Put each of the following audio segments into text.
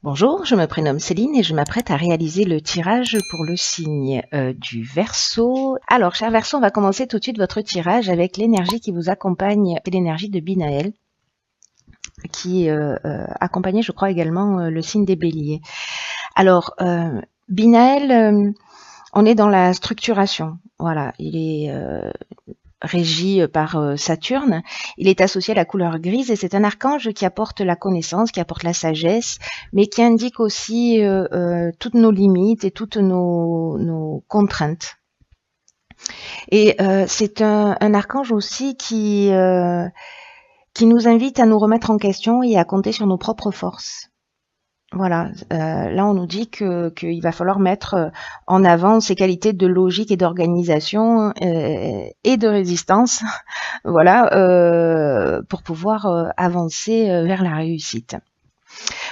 Bonjour, je me prénomme Céline et je m'apprête à réaliser le tirage pour le signe du Verseau. Alors, cher Verseau, on va commencer tout de suite votre tirage avec l'énergie qui vous accompagne, c'est l'énergie de Binaël, qui accompagnait, je crois, également le signe des Béliers. Alors, Binaël, on est dans la structuration. Voilà, il est régi par Saturne. Il est associé à la couleur grise et c'est un archange qui apporte la connaissance, qui apporte la sagesse, mais qui indique aussi toutes nos limites et toutes nos contraintes. Et c'est un archange aussi qui nous invite à nous remettre en question et à compter sur nos propres forces. Voilà, là on nous dit qu'il va falloir mettre en avant ces qualités de logique et d'organisation et de résistance, voilà, pour pouvoir avancer vers la réussite.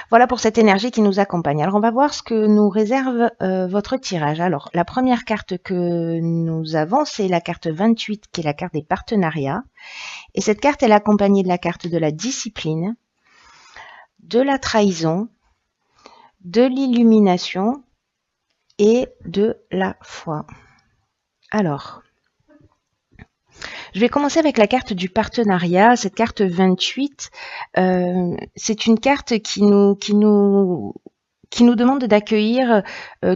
Voilà pour cette énergie qui nous accompagne. Alors on va voir ce que nous réserve votre tirage. Alors la première carte que nous avons, c'est la carte 28 qui est la carte des partenariats. Et cette carte elle est accompagnée de la carte de la discipline, de la trahison, de l'illumination et de la foi. Alors, je vais commencer avec la carte du partenariat. Cette carte 28, c'est une carte qui nous demande d'accueillir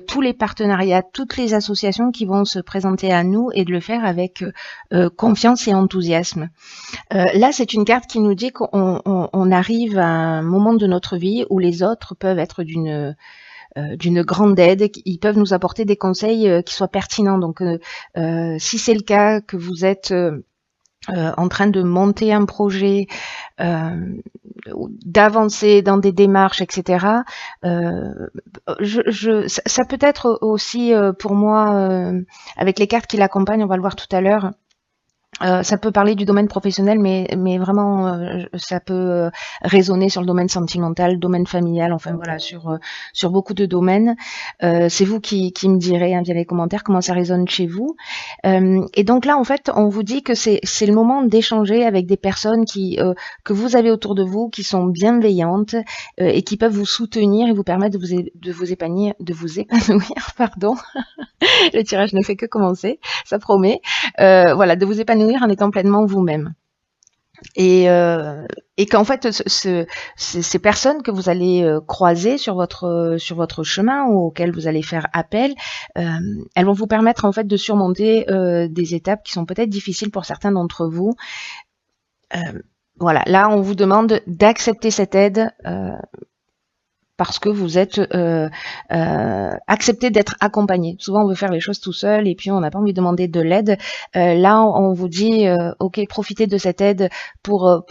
tous les partenariats, toutes les associations qui vont se présenter à nous et de le faire avec confiance et enthousiasme. Là, c'est une carte qui nous dit qu'on arrive à un moment de notre vie où les autres peuvent être d'une grande aide, ils peuvent nous apporter des conseils qui soient pertinents. Donc, si c'est le cas, que vous êtes en train de monter un projet, d'avancer dans des démarches, etc. Ça peut être aussi pour moi, avec les cartes qui l'accompagnent, on va le voir tout à l'heure, ça peut parler du domaine professionnel, mais vraiment, ça peut résonner sur le domaine sentimental, domaine familial, enfin voilà, sur beaucoup de domaines. C'est vous qui me direz via les commentaires comment ça résonne chez vous. Et donc là, en fait, on vous dit que c'est le moment d'échanger avec des personnes que vous avez autour de vous, qui sont bienveillantes et qui peuvent vous soutenir et vous permettre de vous épanouir, pardon. Le tirage ne fait que commencer, ça promet. Voilà, de vous épanouir en étant pleinement vous-même. Et qu'en fait, ces personnes que vous allez croiser sur votre chemin ou auxquelles vous allez faire appel, elles vont vous permettre en fait de surmonter des étapes qui sont peut-être difficiles pour certains d'entre vous. Voilà, là on vous demande d'accepter cette aide parce que vous êtes accepté d'être accompagné. Souvent, on veut faire les choses tout seul et puis on n'a pas envie de demander de l'aide. Là, on vous dit, ok, profitez de cette aide pour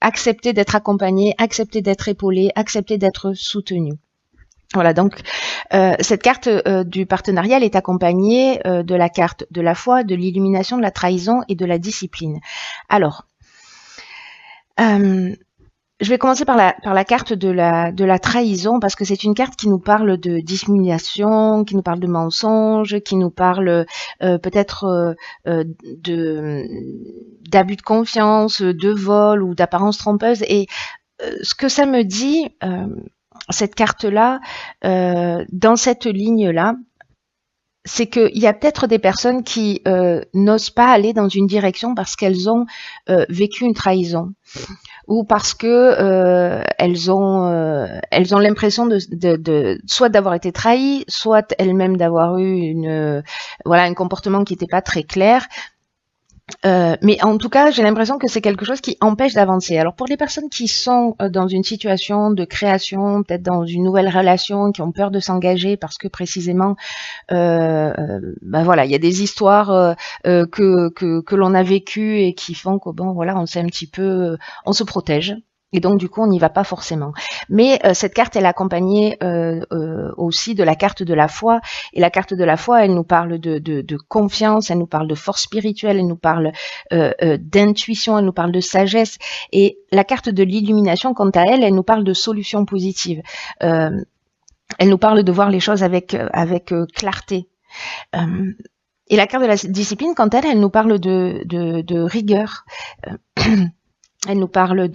accepter d'être accompagné, accepter d'être épaulé, accepter d'être soutenu. Voilà, donc cette carte du partenariat, elle est accompagnée de la carte de la foi, de l'illumination, de la trahison et de la discipline. Alors, je vais commencer par la carte de la trahison parce que c'est une carte qui nous parle de dissimulation, qui nous parle de mensonge, qui nous parle peut-être d'abus de confiance, de vol ou d'apparence trompeuse. Et ce que ça me dit, cette carte-là, dans cette ligne-là, c'est qu'il y a peut-être des personnes qui n'osent pas aller dans une direction parce qu'elles ont vécu une trahison ou parce que elles ont l'impression de soit d'avoir été trahies, soit elles-mêmes d'avoir eu un comportement qui n'était pas très clair. Mais en tout cas, j'ai l'impression que c'est quelque chose qui empêche d'avancer. Alors pour les personnes qui sont dans une situation de création, peut-être dans une nouvelle relation, qui ont peur de s'engager parce que précisément, voilà, il y a des histoires que l'on a vécues et qui font que bon, voilà, on se protège. Et donc, du coup, on n'y va pas forcément. Mais cette carte, elle est accompagnée aussi de la carte de la foi. Et la carte de la foi, elle nous parle de confiance, elle nous parle de force spirituelle, elle nous parle d'intuition, elle nous parle de sagesse. Et la carte de l'illumination, quant à elle, elle nous parle de solutions positives. Elle nous parle de voir les choses avec clarté. Et la carte de la discipline, quant à elle, elle nous parle de rigueur. elle nous parle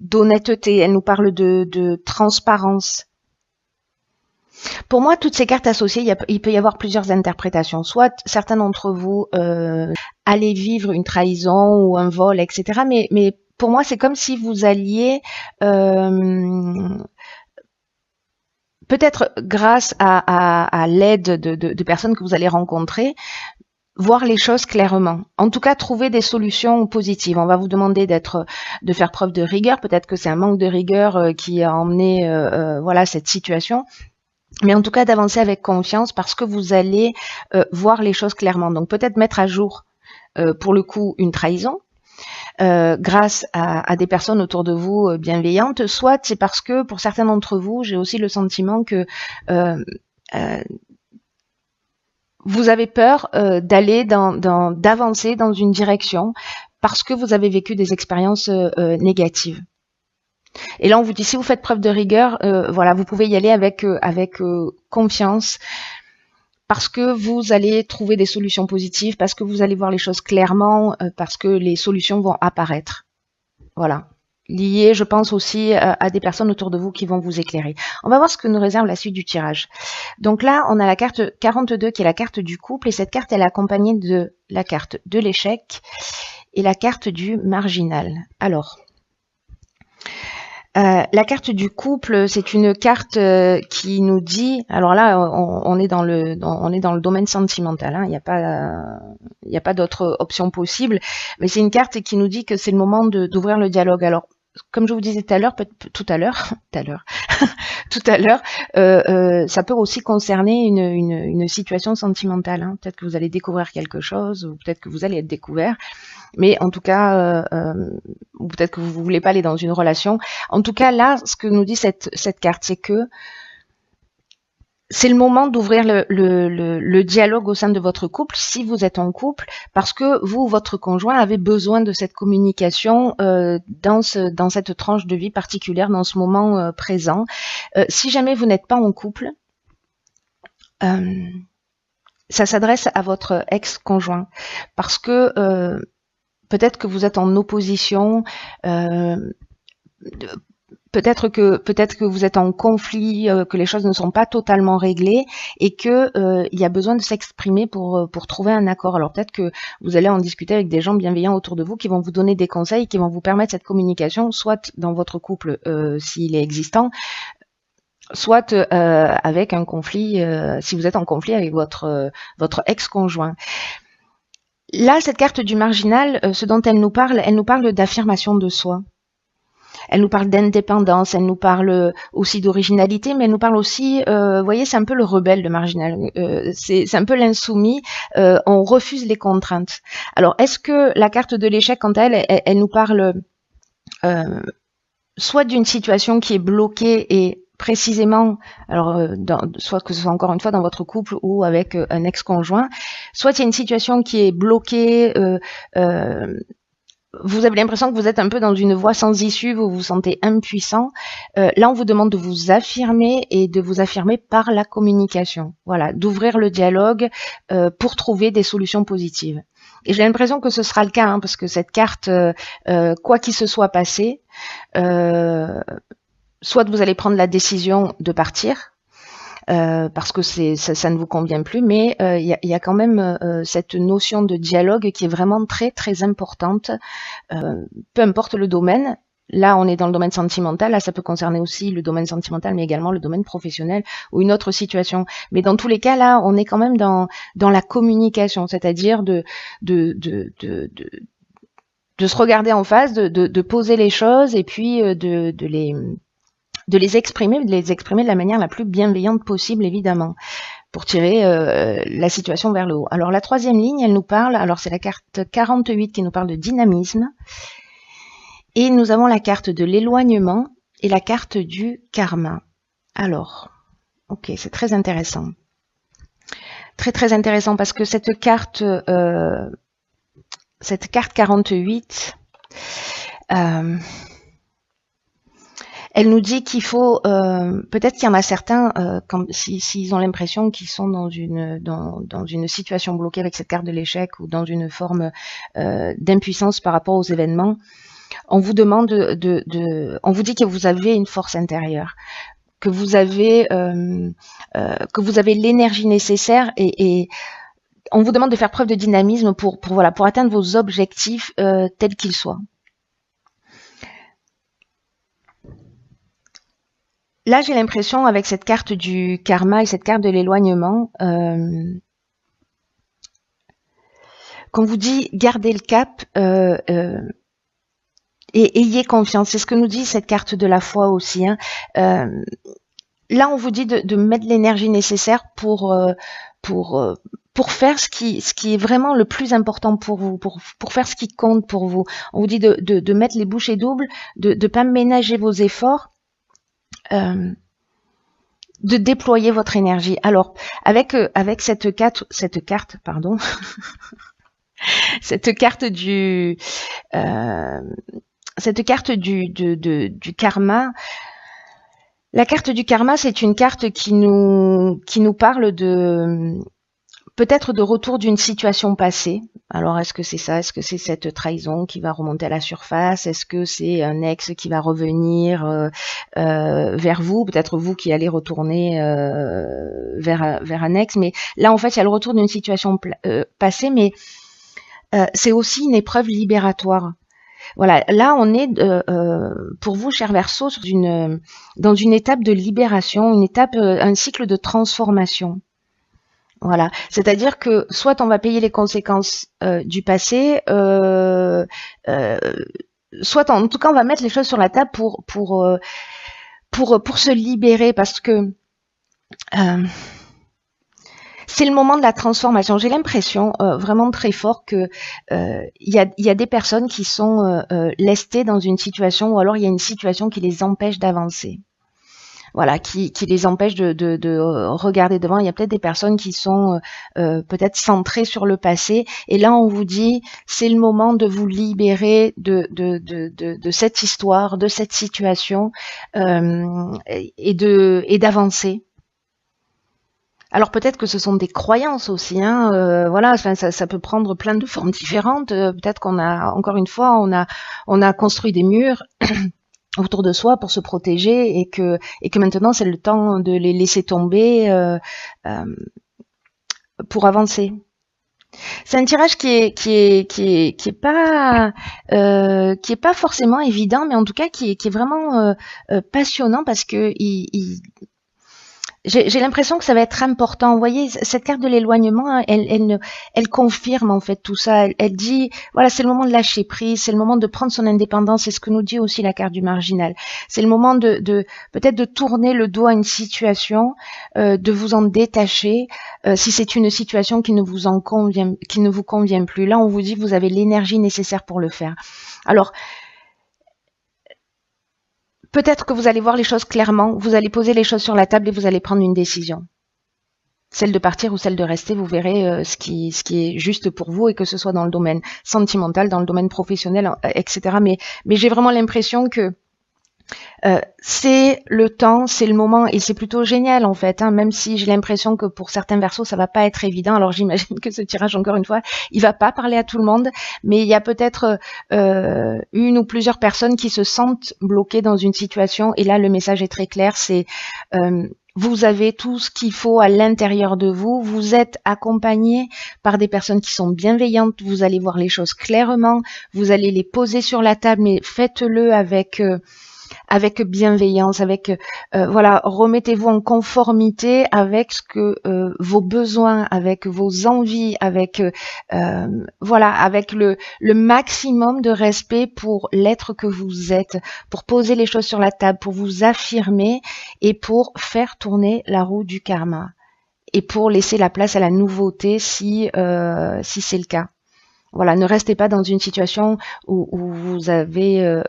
d'honnêteté, elle nous parle de transparence. Pour moi, toutes ces cartes associées, il peut y avoir plusieurs interprétations. Soit certains d'entre vous allez vivre une trahison ou un vol, etc. Mais pour moi, c'est comme si vous alliez, peut-être grâce à l'aide de personnes que vous allez rencontrer, voir les choses clairement. En tout cas, trouver des solutions positives. On va vous demander de faire preuve de rigueur. Peut-être que c'est un manque de rigueur qui a emmené voilà, cette situation. Mais en tout cas, d'avancer avec confiance parce que vous allez voir les choses clairement. Donc peut-être mettre à jour, pour le coup, une trahison. Grâce à des personnes autour de vous bienveillantes, soit c'est parce que pour certains d'entre vous, j'ai aussi le sentiment que vous avez peur d'avancer dans une direction parce que vous avez vécu des expériences négatives. Et là, on vous dit, si vous faites preuve de rigueur, voilà, vous pouvez y aller avec confiance, parce que vous allez trouver des solutions positives, parce que vous allez voir les choses clairement, parce que les solutions vont apparaître. Voilà. Lié, je pense aussi à des personnes autour de vous qui vont vous éclairer. On va voir ce que nous réserve la suite du tirage. Donc là, on a la carte 42 qui est la carte du couple, et cette carte, elle est accompagnée de la carte de l'échec et la carte du marginal. Alors, la carte du couple, c'est une carte qui nous dit, alors là, on est dans le domaine sentimental, hein, il n'y a pas d'autre option possible, mais c'est une carte qui nous dit que c'est le moment d'ouvrir le dialogue. Alors, comme je vous disais tout à l'heure, ça peut aussi concerner une situation sentimentale. Hein. Peut-être que vous allez découvrir quelque chose, ou peut-être que vous allez être découvert. Mais en tout cas, ou peut-être que vous ne voulez pas aller dans une relation. En tout cas, là, ce que nous dit cette carte, c'est que c'est le moment d'ouvrir le dialogue au sein de votre couple, si vous êtes en couple, parce que vous, votre conjoint, avez besoin de cette communication dans cette tranche de vie particulière, dans ce moment présent. Si jamais vous n'êtes pas en couple, ça s'adresse à votre ex-conjoint, parce que peut-être que vous êtes en opposition, peut-être que vous êtes en conflit, que les choses ne sont pas totalement réglées et que il y a besoin de s'exprimer pour trouver un accord. Alors peut-être que vous allez en discuter avec des gens bienveillants autour de vous qui vont vous donner des conseils, qui vont vous permettre cette communication, soit dans votre couple s'il est existant, soit avec un conflit, si vous êtes en conflit avec votre ex-conjoint. Là, cette carte du marginal, ce dont elle nous parle d'affirmation de soi. Elle nous parle d'indépendance, elle nous parle aussi d'originalité, mais elle nous parle aussi, vous voyez, c'est un peu le rebelle, le marginal. C'est un peu l'insoumis, on refuse les contraintes. Alors, est-ce que la carte de l'échec, quant à elle nous parle soit d'une situation qui est bloquée et précisément, alors soit que ce soit encore une fois dans votre couple ou avec un ex-conjoint, soit il y a une situation qui est bloquée, vous avez l'impression que vous êtes un peu dans une voie sans issue, vous vous sentez impuissant. Là, on vous demande de vous affirmer et de vous affirmer par la communication. Voilà, d'ouvrir le dialogue pour trouver des solutions positives. Et j'ai l'impression que ce sera le cas, hein, parce que cette carte, quoi qu'il se soit passé, soit vous allez prendre la décision de partir, parce que ça ne vous convient plus, mais il y a quand même cette notion de dialogue qui est vraiment très très importante, peu importe le domaine. Là, on est dans le domaine sentimental, là ça peut concerner aussi le domaine sentimental, mais également le domaine professionnel ou une autre situation. Mais dans tous les cas, là, on est quand même dans la communication, c'est-à-dire de se regarder en face, de poser les choses et puis de les exprimer de la manière la plus bienveillante possible, évidemment, pour tirer la situation vers le haut. Alors la troisième ligne, elle nous parle, alors c'est la carte 48 qui nous parle de dynamisme, et nous avons la carte de l'éloignement et la carte du karma. Alors, ok, c'est très intéressant. Très très intéressant parce que cette carte 48, Elle nous dit qu'il faut, peut-être qu'il y en a certains, s'ils ont l'impression qu'ils sont dans une situation bloquée avec cette carte de l'échec ou dans une forme d'impuissance par rapport aux événements, on vous demande on vous dit que vous avez une force intérieure, que vous avez l'énergie nécessaire et on vous demande de faire preuve de dynamisme pour atteindre vos objectifs tels qu'ils soient. Là, j'ai l'impression, avec cette carte du karma et cette carte de l'éloignement, qu'on vous dit gardez le cap et ayez confiance. C'est ce que nous dit cette carte de la foi aussi. Hein. Là, on vous dit de mettre l'énergie nécessaire pour faire ce qui est vraiment le plus important pour vous, pour faire ce qui compte pour vous. On vous dit de mettre les bouchées doubles, de pas ménager vos efforts. De déployer votre énergie. Alors, avec cette carte, pardon, cette carte du karma. La carte du karma, c'est une carte qui nous parle peut-être de retour d'une situation passée. Alors, est-ce que c'est ça? Est-ce que c'est cette trahison qui va remonter à la surface? Est-ce que c'est un ex qui va revenir vers vous? Peut-être vous qui allez retourner vers un ex. Mais là, en fait, il y a le retour d'une situation passée, mais c'est aussi une épreuve libératoire. Voilà, là, on est, pour vous, cher Verseau, dans une étape de libération, un cycle de transformation. Voilà, c'est-à-dire que soit on va payer les conséquences du passé, soit en tout cas on va mettre les choses sur la table pour se libérer, parce que c'est le moment de la transformation. J'ai l'impression vraiment très fort que il y a des personnes qui sont lestées dans une situation, ou alors il y a une situation qui les empêche d'avancer. Voilà, qui les empêche de regarder devant. Il y a peut-être des personnes qui sont peut-être centrées sur le passé. Et là, on vous dit, c'est le moment de vous libérer de cette histoire, de cette situation, et d'avancer. Alors peut-être que ce sont des croyances aussi, hein, voilà, ça peut prendre plein de formes différentes. Peut-être qu'on a, encore une fois, on a construit des murs autour de soi pour se protéger, et que maintenant c'est le temps de les laisser tomber pour avancer. C'est un tirage qui est pas forcément évident, mais en tout cas qui est vraiment passionnant, parce que j'ai l'impression que ça va être important. Vous voyez, cette carte de l'éloignement, elle confirme en fait tout ça. Elle dit, voilà, c'est le moment de lâcher prise, c'est le moment de prendre son indépendance. C'est ce que nous dit aussi la carte du marginal. C'est le moment peut-être de tourner le dos à une situation, de vous en détacher, si c'est une situation qui ne vous convient plus. Là, on vous dit, vous avez l'énergie nécessaire pour le faire. Alors, peut-être que vous allez voir les choses clairement, vous allez poser les choses sur la table et vous allez prendre une décision. Celle de partir ou celle de rester, vous verrez ce qui est juste pour vous, et que ce soit dans le domaine sentimental, dans le domaine professionnel, etc. Mais j'ai vraiment l'impression que c'est le temps, c'est le moment, et c'est plutôt génial en fait, hein, même si j'ai l'impression que pour certains Verseaux ça va pas être évident. Alors j'imagine que ce tirage, encore une fois, il va pas parler à tout le monde, mais il y a peut-être une ou plusieurs personnes qui se sentent bloquées dans une situation, et là le message est très clair, c'est vous avez tout ce qu'il faut à l'intérieur de vous, vous êtes accompagné par des personnes qui sont bienveillantes, vous allez voir les choses clairement, vous allez les poser sur la table, mais faites-le avec bienveillance, voilà, remettez-vous en conformité avec ce que vos besoins, avec vos envies, voilà, avec le maximum de respect pour l'être que vous êtes, pour poser les choses sur la table, pour vous affirmer et pour faire tourner la roue du karma, et pour laisser la place à la nouveauté si c'est le cas. Voilà, ne restez pas dans une situation où vous avez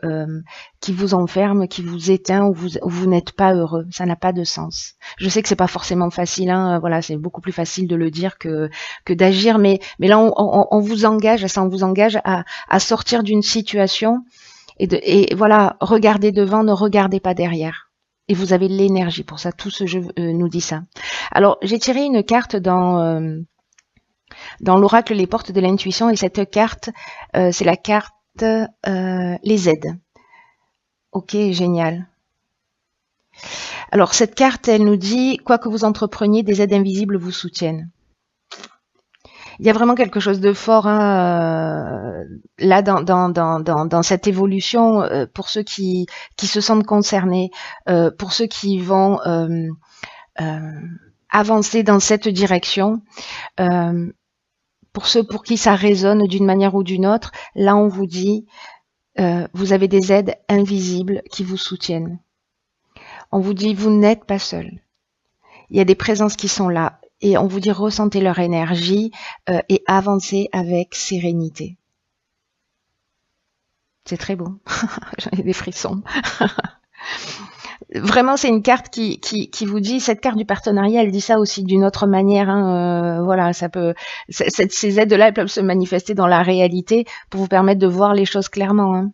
qui vous enferme, qui vous éteint, où vous n'êtes pas heureux. Ça n'a pas de sens. Je sais que c'est pas forcément facile, hein, voilà, c'est beaucoup plus facile de le dire que d'agir, mais là on vous engage, ça, on vous engage à sortir d'une situation Et voilà, regardez devant, ne regardez pas derrière. Et vous avez l'énergie pour ça. Tout ce jeu nous dit ça. Alors, j'ai tiré une carte dans l'oracle Les Portes de l'intuition, et cette carte, c'est la carte les aides. Ok, génial. Alors, cette carte, elle nous dit, quoi que vous entrepreniez, des aides invisibles vous soutiennent. Il y a vraiment quelque chose de fort là dans cette évolution pour ceux qui se sentent concernés, pour ceux qui vont avancer dans cette direction, pour ceux pour qui ça résonne d'une manière ou d'une autre. Là, on vous dit, vous avez des aides invisibles qui vous soutiennent. On vous dit, vous n'êtes pas seul. Il y a des présences qui sont là. Et on vous dit, ressentez leur énergie et avancez avec sérénité. C'est très beau. J'en ai des frissons. Vraiment, c'est une carte qui vous dit, cette carte du partenariat, elle dit ça aussi d'une autre manière. Voilà, ça peut, ces aides-là, elles peuvent se manifester dans la réalité pour vous permettre de voir les choses clairement. Hein.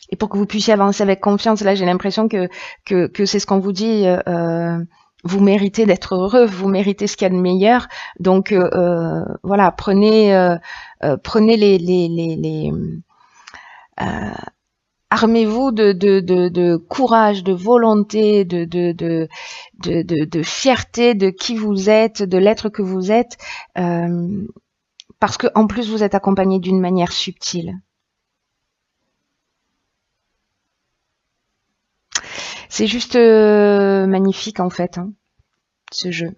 Et pour que vous puissiez avancer avec confiance. Là, j'ai l'impression que c'est ce qu'on vous dit. Vous méritez d'être heureux, vous méritez ce qu'il y a de meilleur. Donc voilà, prenez les armez-vous de courage, de volonté, de fierté de qui vous êtes, de l'être que vous êtes, parce que en plus vous êtes accompagné d'une manière subtile. C'est juste magnifique en fait, hein, ce jeu.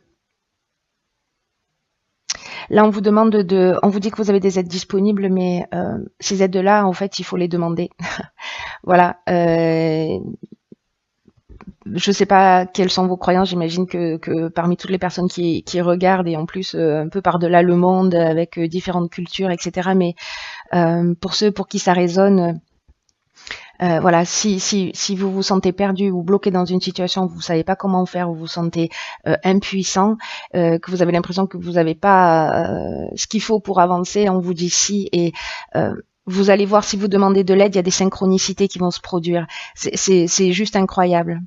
Là, on vous demande on vous dit que vous avez des aides disponibles, mais ces aides-là, en fait, il faut les demander. Voilà. Je ne sais pas quelles sont vos croyances. J'imagine que parmi toutes les personnes qui regardent, et en plus un peu par-delà le monde, avec différentes cultures, etc. Mais pour ceux pour qui ça résonne, voilà, si vous vous sentez perdu ou bloqué dans une situation où vous savez pas comment faire, où vous vous sentez impuissant, que vous avez l'impression que vous n'avez pas ce qu'il faut pour avancer, on vous dit si, et vous allez voir, si vous demandez de l'aide, il y a des synchronicités qui vont se produire. C'est juste incroyable.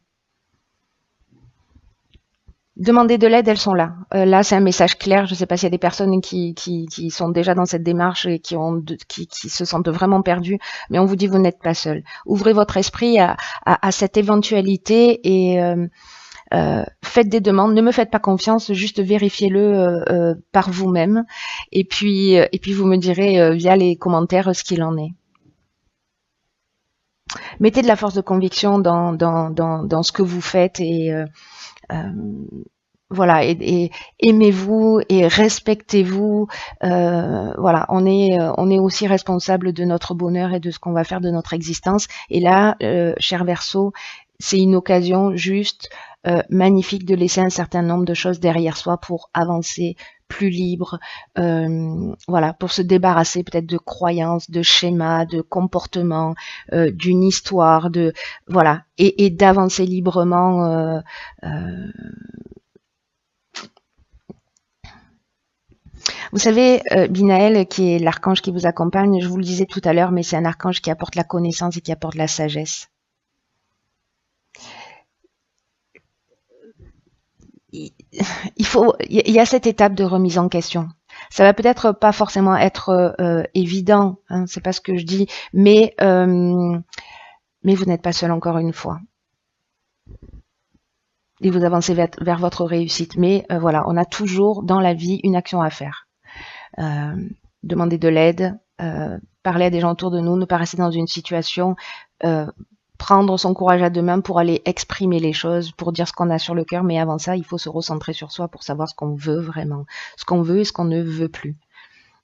Demandez de l'aide, elles sont là. Là, c'est un message clair. Je ne sais pas s'il y a des personnes qui sont déjà dans cette démarche et qui se sentent vraiment perdues, mais on vous dit, vous n'êtes pas seul. Ouvrez votre esprit à cette éventualité et faites des demandes. Ne me faites pas confiance, juste vérifiez-le par vous-même. Et puis vous me direz via les commentaires ce qu'il en est. Mettez de la force de conviction dans ce que vous faites et voilà, et aimez-vous et respectez-vous. Voilà, on est aussi responsable de notre bonheur et de ce qu'on va faire de notre existence. Et là, cher Verseau, c'est une occasion juste magnifique de laisser un certain nombre de choses derrière soi pour avancer plus libre, voilà, pour se débarrasser peut-être de croyances, de schémas, de comportements, d'une histoire, de voilà, et d'avancer librement. Vous savez, Binaël, qui est l'archange qui vous accompagne, je vous le disais tout à l'heure, mais c'est un archange qui apporte la connaissance et qui apporte la sagesse. Il y a cette étape de remise en question. Ça va peut-être pas forcément être évident, hein, c'est pas ce que je dis, mais vous n'êtes pas seul encore une fois. Et vous avancez vers votre réussite. Mais voilà, on a toujours dans la vie une action à faire. Demander de l'aide, parler à des gens autour de nous, ne pas rester dans une situation, prendre son courage à deux mains pour aller exprimer les choses, pour dire ce qu'on a sur le cœur, mais avant ça, il faut se recentrer sur soi pour savoir ce qu'on veut vraiment, ce qu'on veut et ce qu'on ne veut plus.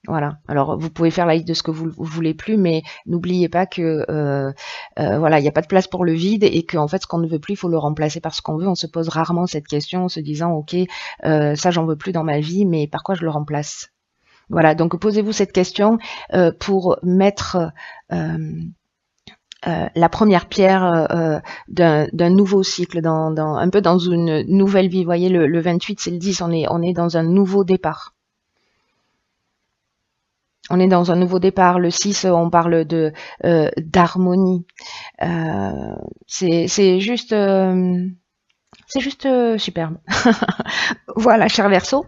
Voilà. Alors, vous pouvez faire la liste de ce que vous voulez plus, mais n'oubliez pas que voilà, il n'y a pas de place pour le vide et qu'en fait, ce qu'on ne veut plus, il faut le remplacer par ce qu'on veut. On se pose rarement cette question en se disant, ok, ça, j'en veux plus dans ma vie, mais par quoi je le remplace? Voilà. Donc, posez-vous cette question pour mettre la première pierre d'un nouveau cycle, un peu dans une nouvelle vie. Vous voyez, le 28, c'est le 10, on est dans un nouveau départ. On est dans un nouveau départ. Le 6, on parle de d'harmonie. C'est juste superbe. Voilà, cher Verseau.